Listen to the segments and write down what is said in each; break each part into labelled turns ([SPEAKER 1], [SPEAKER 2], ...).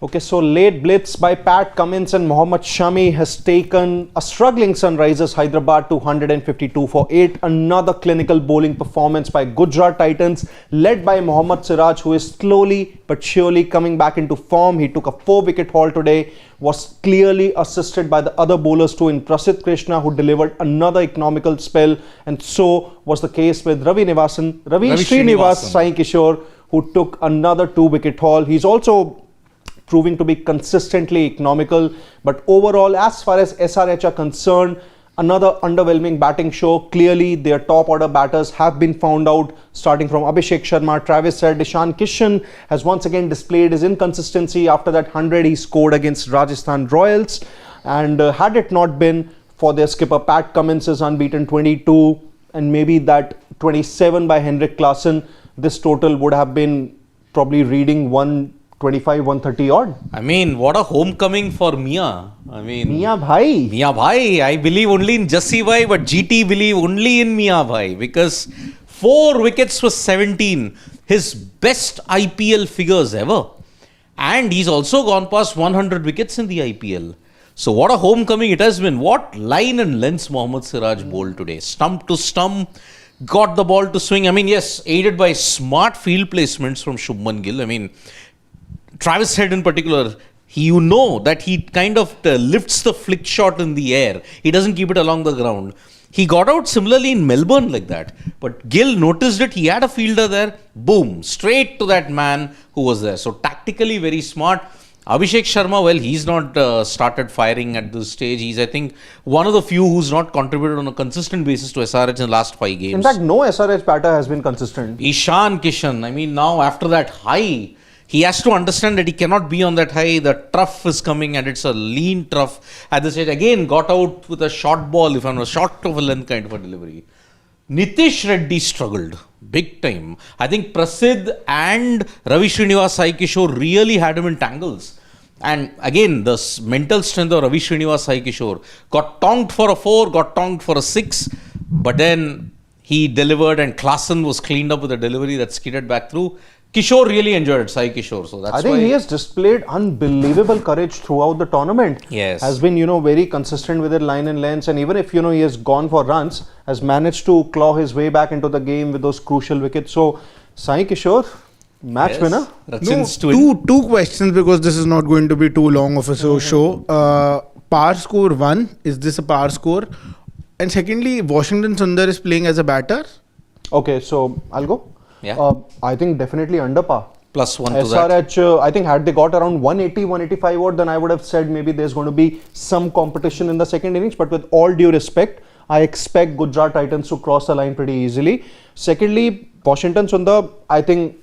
[SPEAKER 1] Okay, so late blitz by Pat Cummins and Mohammad Shami has taken a struggling Sunrisers Hyderabad to 152 for 8. Another clinical bowling performance by Gujarat Titans led by Mohammad Siraj, who is slowly but surely coming back into form. He took a 4-wicket haul today, was clearly assisted by the other bowlers too in Prasidh Krishna, who delivered another economical spell, and so was the case with Ravi Srinivas Sai Kishore, who took another 2-wicket haul. He's also proving to be consistently economical, but overall, as far as SRH are concerned, another underwhelming batting show. Clearly, their top order batters have been found out, starting from Abhishek Sharma, Travis Head. Ishan Kishan has once again displayed his inconsistency after that 100 he scored against Rajasthan Royals, and had it not been for their skipper Pat Cummins' unbeaten 22 and maybe that 27 by Henrik Klassen, this total would have been probably reading 125, 130 odd.
[SPEAKER 2] I mean, what a homecoming for Mia. I mean,
[SPEAKER 1] Mia Bhai.
[SPEAKER 2] I believe only in Jassi Bhai, but GT believe only in Mia Bhai, because 4 wickets for 17, his best IPL figures ever. And he's also gone past 100 wickets in the IPL. So what a homecoming it has been. What line and lengths Mohammad Siraj bowled today. Stump to stump, got the ball to swing. I mean, yes, aided by smart field placements from Shubman Gill. I mean, Travis Head in particular, you know that he kind of lifts the flick shot in the air. He doesn't keep it along the ground. He got out similarly in Melbourne like that. But Gill noticed it. He had a fielder there. Boom. Straight to that man who was there. So tactically very smart. Abhishek Sharma, well, he's not started firing at this stage. He's, I think, one of the few who's not contributed on a consistent basis to SRH in the last 5 games.
[SPEAKER 1] In fact, no SRH batter has been consistent.
[SPEAKER 2] Ishan Kishan, I mean, now after that high, he has to understand that he cannot be on that high. The trough is coming and it's a lean trough. At this stage, again, got out with a short ball, if I'm not short of a length kind of a delivery. Nitish Reddy struggled big time. I think Prasidh and Ravi Srinivas Sai Kishore really had him in tangles. And again, the mental strength of Ravi Srinivas Sai Kishore got tonked for a 4, got tonked for a 6, but then he delivered and Klassen was cleaned up with a delivery that skidded back through. Kishore really enjoyed it, Sai Kishore. So that's
[SPEAKER 1] I think he has displayed unbelievable courage throughout the tournament.
[SPEAKER 2] Yes.
[SPEAKER 1] Has been, very consistent with his line and lengths, and even if, he has gone for runs, has managed to claw his way back into the game with those crucial wickets. So, Sai Kishore, match winner.
[SPEAKER 3] Two questions, because this is not going to be too long of a show. Par score 1, is this a par score? And secondly, Washington Sundar is playing as a batter.
[SPEAKER 1] Okay, so I'll go.
[SPEAKER 2] Yeah.
[SPEAKER 1] I think definitely under par.
[SPEAKER 2] +1 to
[SPEAKER 1] SRH, I think had they got around 180, 185 odd, then I would have said maybe there's going to be some competition in the second innings. But with all due respect, I expect Gujarat Titans to cross the line pretty easily. Secondly, Washington Sundar, I think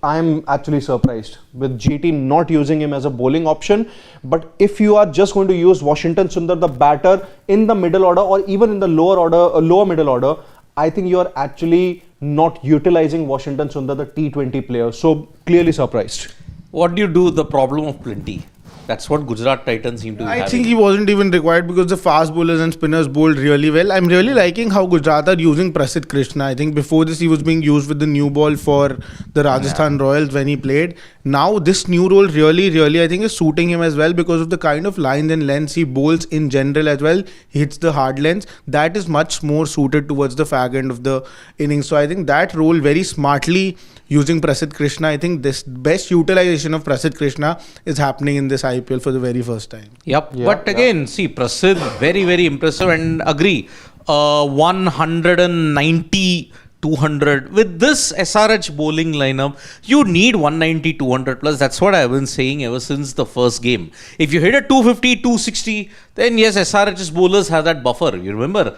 [SPEAKER 1] I'm actually surprised with GT not using him as a bowling option. But if you are just going to use Washington Sundar, the batter, in the middle order or even in the lower middle order, I think you are actually not utilizing Washington Sundar, the T20 player. So clearly surprised.
[SPEAKER 2] What do you do with the problem of plenty? That's what Gujarat Titans seem to be
[SPEAKER 3] I think he wasn't even required, because the fast bowlers and spinners bowled really well. I'm really liking how Gujarat are using Prasidh Krishna. I think before this he was being used with the new ball for the Rajasthan Royals when he played. Now this new role really I think is suiting him as well, because of the kind of lines and lengths he bowls in general as well. He hits the hard lengths. That is much more suited towards the fag end of the innings. So I think that role very smartly using Prasidh Krishna. I think this best utilization of Prasidh Krishna is happening in this IPL for the very first time.
[SPEAKER 2] Yep. But again, see, Prasidh, very impressive, and agree. 190, 200. With this SRH bowling lineup, you need 190, 200 plus. That's what I've been saying ever since the first game. If you hit a 250, 260, then yes, SRH's bowlers have that buffer. You remember,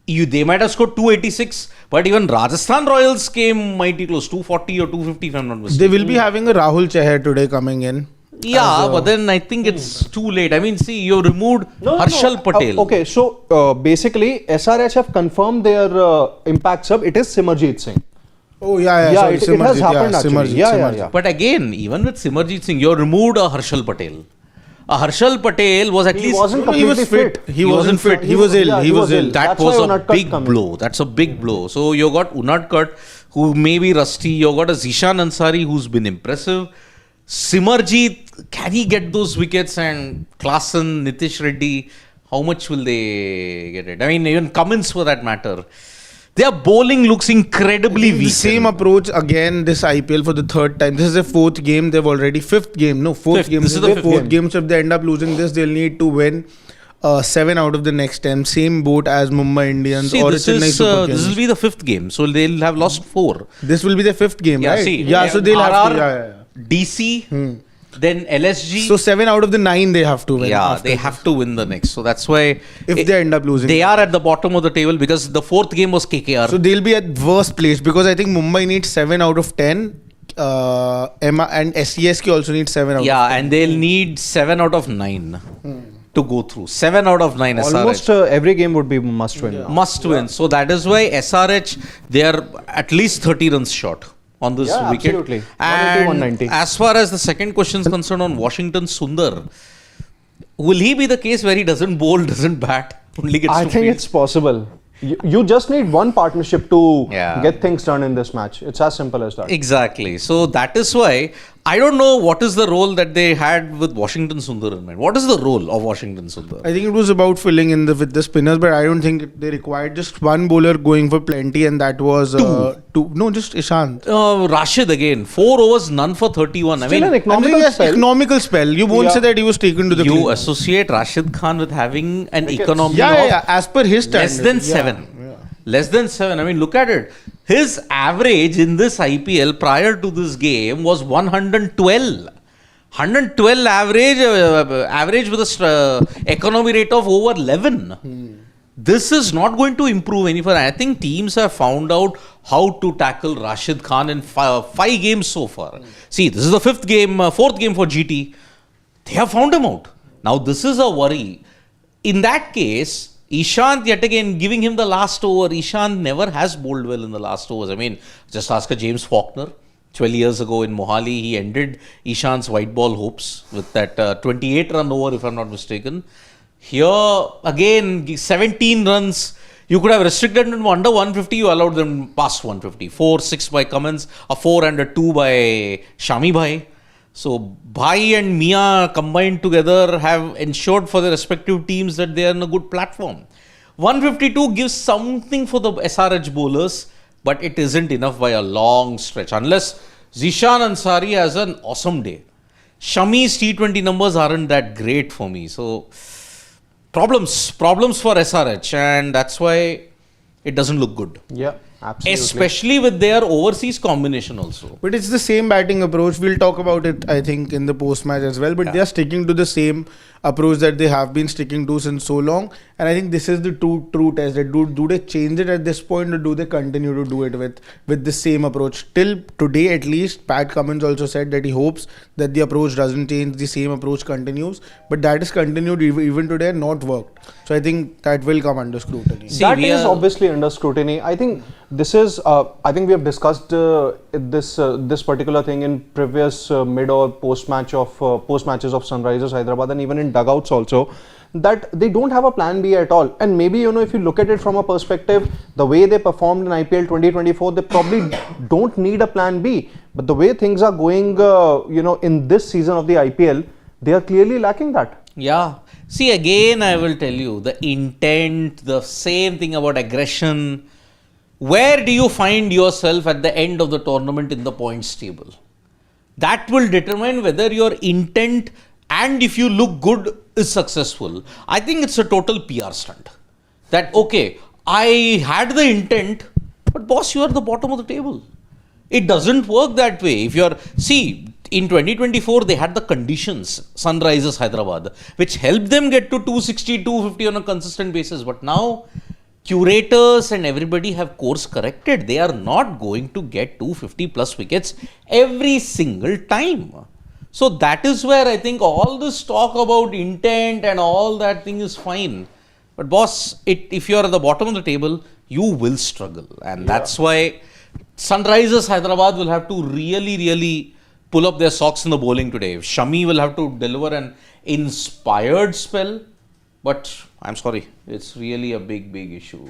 [SPEAKER 2] they might have scored 286, but even Rajasthan Royals came mighty close, 240 or 250 if I'm not mistaken.
[SPEAKER 3] They will be having a Rahul Chahar today coming in.
[SPEAKER 2] Yeah, but then I think it's too late. I mean, see, you removed Harshal Patel.
[SPEAKER 1] Okay, so basically SRH have confirmed their impact sub. It is Simarjeet Singh.
[SPEAKER 3] Oh yeah,
[SPEAKER 1] sorry, it has happened actually. Yeah.
[SPEAKER 2] But again, even with Simarjeet Singh, you removed a Harshal Patel. Harshal Patel was at least...
[SPEAKER 1] He wasn't completely fit.
[SPEAKER 3] He wasn't fit. He was ill. He was ill.
[SPEAKER 2] That was a big blow. That's a big blow. So you got Unadkat, who may be rusty. You got a Zishan Ansari, who's been impressive. Simarjeet, can he get those wickets? And Klaasen, Nitish Reddy, how much will they get it? I mean, even Cummins for that matter. Their bowling looks incredibly
[SPEAKER 3] The
[SPEAKER 2] weak.
[SPEAKER 3] same approach again this IPL for the third time. This is the fourth game. They've already fourth game.
[SPEAKER 2] Fifth.
[SPEAKER 3] Game.
[SPEAKER 2] This is the
[SPEAKER 3] their
[SPEAKER 2] fifth
[SPEAKER 3] fourth
[SPEAKER 2] game.
[SPEAKER 3] game. So if they end up losing this, they'll need to win 7 out of the next 10. Same boat as Mumbai Indians
[SPEAKER 2] See,
[SPEAKER 3] or
[SPEAKER 2] this
[SPEAKER 3] Chennai Super
[SPEAKER 2] this
[SPEAKER 3] Kings.
[SPEAKER 2] will be the fifth game. So they'll have lost 4.
[SPEAKER 3] This will be the fifth game, right?
[SPEAKER 2] See,
[SPEAKER 3] So they'll have to.
[SPEAKER 2] RR, DC, then LSG.
[SPEAKER 3] So 7 out of the 9 they have to win.
[SPEAKER 2] yeah,
[SPEAKER 3] after
[SPEAKER 2] they
[SPEAKER 3] this.
[SPEAKER 2] have to win the next. So that's why
[SPEAKER 3] If they end up losing.
[SPEAKER 2] they are at the bottom of the table because the 4th game was KKR.
[SPEAKER 3] So they'll be at worst place because I think Mumbai needs 7 out of 10. Emma and SCSK also need 7 out of 10.
[SPEAKER 2] and they'll need 7 out of 9 to go through. 7 out of 9
[SPEAKER 1] Almost
[SPEAKER 2] SRH.
[SPEAKER 1] every game would be must win.
[SPEAKER 2] Must win. So that is why SRH, they are at least 30 runs short on this
[SPEAKER 1] Yeah,
[SPEAKER 2] wicket.
[SPEAKER 1] absolutely. 180,
[SPEAKER 2] And
[SPEAKER 1] 190.
[SPEAKER 2] as far as the second question is concerned on Washington Sundar, will he be the case where he doesn't bowl, doesn't bat, only gets
[SPEAKER 1] I
[SPEAKER 2] to
[SPEAKER 1] think
[SPEAKER 2] field?
[SPEAKER 1] it's possible. You just need one partnership to
[SPEAKER 2] Yeah.
[SPEAKER 1] get things done in this match. It's as simple as that.
[SPEAKER 2] Exactly. So that is why I don't know what is the role that they had with Washington Sundar in mind. What is the role of Washington Sundar?
[SPEAKER 3] I think it was about filling in with the spinners, but I don't think they required just one bowler going for plenty, and that was two. No, just Ishant.
[SPEAKER 2] Rashid again, 4 overs, none for 31.
[SPEAKER 1] Still
[SPEAKER 2] I mean,
[SPEAKER 1] an economical
[SPEAKER 3] yes,
[SPEAKER 1] spell.
[SPEAKER 3] economical spell. You won't
[SPEAKER 1] Yeah.
[SPEAKER 3] say that he was taken to the
[SPEAKER 2] you
[SPEAKER 3] clean.
[SPEAKER 2] associate Rashid Khan with having an
[SPEAKER 1] Wickets.
[SPEAKER 2] economy
[SPEAKER 3] Yeah,
[SPEAKER 2] of
[SPEAKER 3] as per his standard.
[SPEAKER 2] less than 7. Less than 7. I mean, look at it. His average in this IPL prior to this game was 112. 112 average with a economy rate of over 11. This is not going to improve any further. I think teams have found out how to tackle Rashid Khan in 5 games so far. See, this is the 4th game for GT. They have found him out. Now, this is a worry. In that case, Ishant, yet again, giving him the last over. Ishant never has bowled well in the last overs. I mean, just ask a James Faulkner. 12 years ago in Mohali, he ended Ishant's white ball hopes with that 28-run over, if I'm not mistaken. Here, again, 17 runs. You could have restricted them under 150. You allowed them past 150. 4-6 by Cummins, a 4 and a 2 by Shami Bhai. So, Bhai and Mia combined together have ensured for their respective teams that they are in a good platform. 152 gives something for the SRH bowlers, but it isn't enough by a long stretch. Unless Zishan Ansari has an awesome day. Shami's T20 numbers aren't that great for me. So, problems for SRH, and that's why it doesn't look good.
[SPEAKER 1] Yeah, absolutely.
[SPEAKER 2] Especially with their overseas combination also.
[SPEAKER 3] But it's the same batting approach. We'll talk about it, I think, in the post match as well. But they are sticking to the same approach that they have been sticking to since so long. And I think this is the true test. That do they change it at this point, or do they continue to do it with the same approach? Till today, at least, Pat Cummins also said that he hopes that the approach doesn't change, the same approach continues. But that is continued even today and not worked. So I think that will come under scrutiny.
[SPEAKER 2] See,
[SPEAKER 1] That
[SPEAKER 2] we
[SPEAKER 1] is
[SPEAKER 2] are-
[SPEAKER 1] obviously under scrutiny. I think this is. I think we have discussed this particular thing in previous mid or post matches of Sunrisers Hyderabad, and even in dugouts also, that they don't have a plan B at all. And maybe, if you look at it from a perspective, the way they performed in IPL 2024, they probably don't need a plan B. But the way things are going, in this season of the IPL, they are clearly lacking that.
[SPEAKER 2] Yeah. See, again, I will tell you, the intent, the same thing about aggression. Where do you find yourself at the end of the tournament in the points table? That will determine whether your intent and if you look good is successful. I think it's a total PR stunt. That, okay, I had the intent, but boss, you are the bottom of the table. It doesn't work that way. If you're, see, in 2024, they had the conditions, Sunrisers Hyderabad, which helped them get to 260, 250 on a consistent basis. But now, curators and everybody have course corrected. They are not going to get 250 plus wickets every single time. So that is where I think all this talk about intent and all that thing is fine. But boss, if you are at the bottom of the table, you will struggle. And that's why Sunrisers Hyderabad will have to really pull up their socks in the bowling today. Shami will have to deliver an inspired spell. But I'm sorry, it's really a big issue.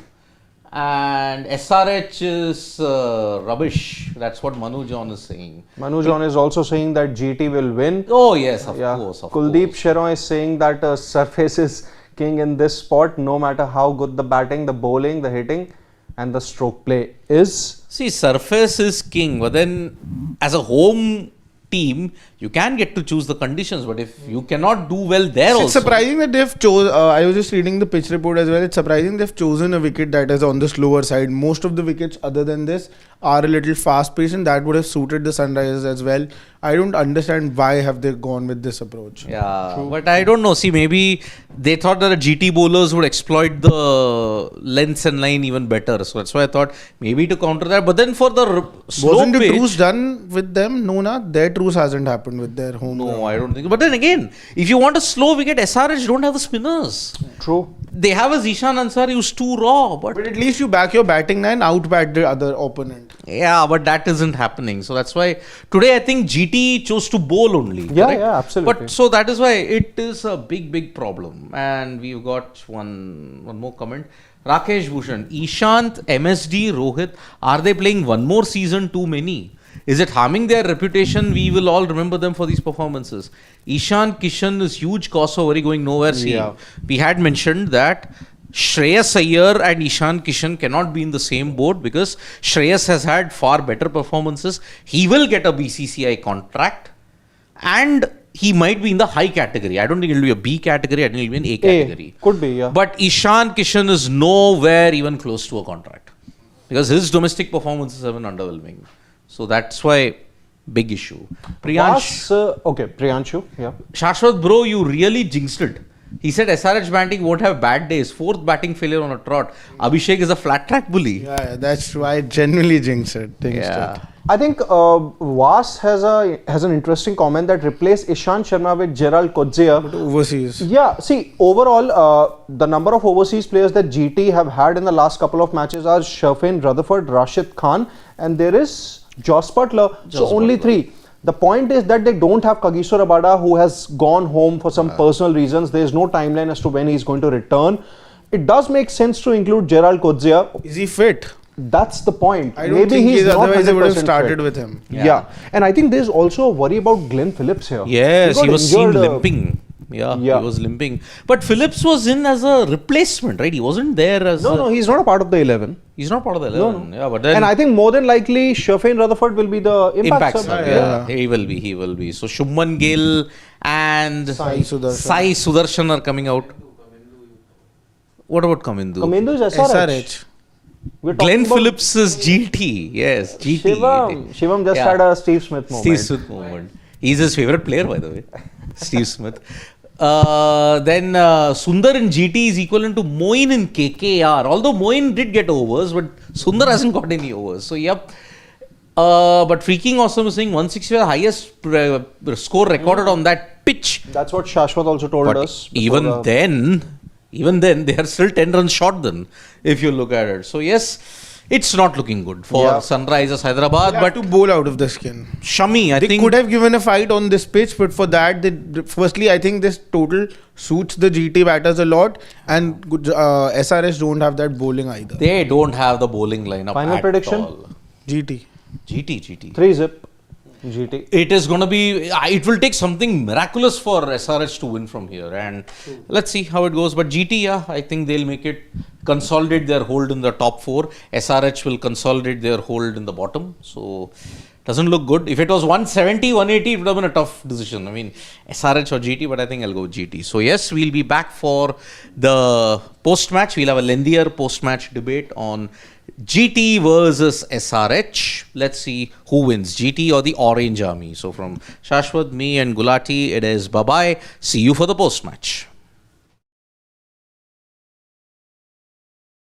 [SPEAKER 2] And SRH is rubbish. That's what Manu John is saying.
[SPEAKER 1] Manu John is also saying that GT will win.
[SPEAKER 2] Oh yes, of
[SPEAKER 1] Yeah.
[SPEAKER 2] course.
[SPEAKER 1] Kuldeep Sheron is saying that surface is king in this spot, no matter how good the batting, the bowling, the hitting, and the stroke play is.
[SPEAKER 2] See, surface is king, but then as a home team, you can get to choose the conditions. But if you cannot do well there,
[SPEAKER 3] It's
[SPEAKER 2] also
[SPEAKER 3] surprising that they've chosen. I was just reading the pitch report as well. It's surprising they've chosen a wicket that is on the slower side. Most of the wickets, other than this, are a little fast paced, and that would have suited the Sunrisers as well. I don't understand why have they gone with this approach.
[SPEAKER 2] Yeah, but I don't know. See, maybe they thought that the GT bowlers would exploit the lengths and line even better. So that's why I thought maybe to counter that. But then for the slow
[SPEAKER 3] Wasn't the
[SPEAKER 2] pitch,
[SPEAKER 3] truce done with them? No, na. Their truce hasn't happened with their home.
[SPEAKER 2] no,
[SPEAKER 3] ground.
[SPEAKER 2] I don't think. But then again, if you want a slow wicket, SRH don't have the spinners.
[SPEAKER 1] True.
[SPEAKER 2] They have a Zishan Ansari who's too raw. But
[SPEAKER 3] But at least you back your batting line, outbat the other opponent.
[SPEAKER 2] yeah, but that isn't happening. So that's why today I think GT chose to bowl only.
[SPEAKER 1] Yeah,
[SPEAKER 2] correct?
[SPEAKER 1] yeah, absolutely.
[SPEAKER 2] But so that is why it is a big problem. And we've got one more comment. Rakesh Bhushan, Ishant, MSD, Rohit, are they playing one more season too many? Is it harming their reputation? We will all remember them for these performances. Ishan Kishan is huge cause for worry going nowhere. See,
[SPEAKER 1] Yeah.
[SPEAKER 2] we had mentioned that Shreyas Iyer and Ishan Kishan cannot be in the same boat because Shreyas has had far better performances. He will get a BCCI contract and he might be in the high category. I don't think it will be a B category. I think it will be an A category.
[SPEAKER 1] Could be, yeah.
[SPEAKER 2] But Ishan Kishan is nowhere even close to a contract because his domestic performances have been underwhelming. So that's why big issue. Priyansh,
[SPEAKER 1] Okay, Priyanshu, yeah.
[SPEAKER 2] Shashwat bro, you really jinxed it. He said SRH batting won't have bad days. 4th batting failure on a trot. Abhishek is a flat track bully.
[SPEAKER 3] Yeah, that's why I genuinely jinxed it.
[SPEAKER 2] Yeah.
[SPEAKER 1] I think Vas has an interesting comment that replace Ishant Sharma with Gerald Coetzee.
[SPEAKER 3] Overseas.
[SPEAKER 1] Yeah, see, overall, the number of overseas players that GT have had in the last couple of matches are Shafin Rutherford, Rashid Khan, and there is Joss Butler. So only 3. The point is that they don't have Kagiso Rabada, who has gone home for some personal reasons. There is no timeline as to when he is going to return. It does make sense to include Gerald Coetzee.
[SPEAKER 3] Is he fit?
[SPEAKER 1] That's the point.
[SPEAKER 3] I don't think he's
[SPEAKER 1] not
[SPEAKER 3] otherwise they would have
[SPEAKER 1] 100%
[SPEAKER 3] started
[SPEAKER 1] fit.
[SPEAKER 3] with him.
[SPEAKER 1] Yeah. And I think there's also a worry about Glenn Phillips here.
[SPEAKER 2] Yes, he
[SPEAKER 1] got
[SPEAKER 2] was seen
[SPEAKER 1] injured,
[SPEAKER 2] limping. Yeah,
[SPEAKER 1] yeah.
[SPEAKER 2] he was limping. But Phillips was in as a replacement, right? He wasn't there as
[SPEAKER 1] No, he's not a part of the 11.
[SPEAKER 2] He's not part of the 11. Yeah, but then
[SPEAKER 1] And I think more than likely, Shafin Rutherford will be the impact sub.
[SPEAKER 2] sub.
[SPEAKER 3] Yeah.
[SPEAKER 2] He will be. So Shubman Gill and
[SPEAKER 3] Sai Sudarshan.
[SPEAKER 2] Sai Sudarshan are coming out. What about Kamindu?
[SPEAKER 1] Kamindu is SRH.
[SPEAKER 3] SRH.
[SPEAKER 1] We're talking
[SPEAKER 2] Glenn
[SPEAKER 1] about
[SPEAKER 2] Phillips is GT. Yes, GT.
[SPEAKER 1] Shivam just
[SPEAKER 2] Yeah.
[SPEAKER 1] had a Steve Smith moment.
[SPEAKER 2] Steve Smith moment. He's his favorite player, by the way. Steve Smith. Then Sundar in GT is equivalent to Moin in KKR. Although Moin did get overs, but Sundar hasn't got any overs. So, yep. But Freaking Awesome is saying 160 was the highest score recorded on that pitch.
[SPEAKER 1] That's what Shashwat also told
[SPEAKER 2] But
[SPEAKER 1] us.
[SPEAKER 2] even then, they are still 10 runs short then, if you look at it. So, yes, it's not looking good for Sunrisers Hyderabad.
[SPEAKER 3] But
[SPEAKER 2] But
[SPEAKER 3] to bowl out of the skin.
[SPEAKER 2] Shami, I
[SPEAKER 3] They
[SPEAKER 2] think
[SPEAKER 3] could have given a fight on this pitch, but for that, firstly, I think this total suits the GT batters a lot, and SRH don't have that bowling either.
[SPEAKER 2] they don't have the bowling lineup.
[SPEAKER 1] Final
[SPEAKER 2] at
[SPEAKER 1] prediction?
[SPEAKER 2] all.
[SPEAKER 3] GT.
[SPEAKER 2] GT.
[SPEAKER 1] 3-zip. GT.
[SPEAKER 2] It is going to be, it will take something miraculous for SRH to win from here. And let's see how it goes. But GT, yeah, I think they'll make it, consolidate their hold in the top 4. SRH will consolidate their hold in the bottom. So, doesn't look good. If it was 170, 180, it would have been a tough decision. I mean, SRH or GT, but I think I'll go GT. So, yes, we'll be back for the post-match. We'll have a lengthier post-match debate on GT versus SRH. Let's see who wins, GT or the Orange Army. So, from Shashwat, me and Gulati, it is bye-bye. See you for the post-match.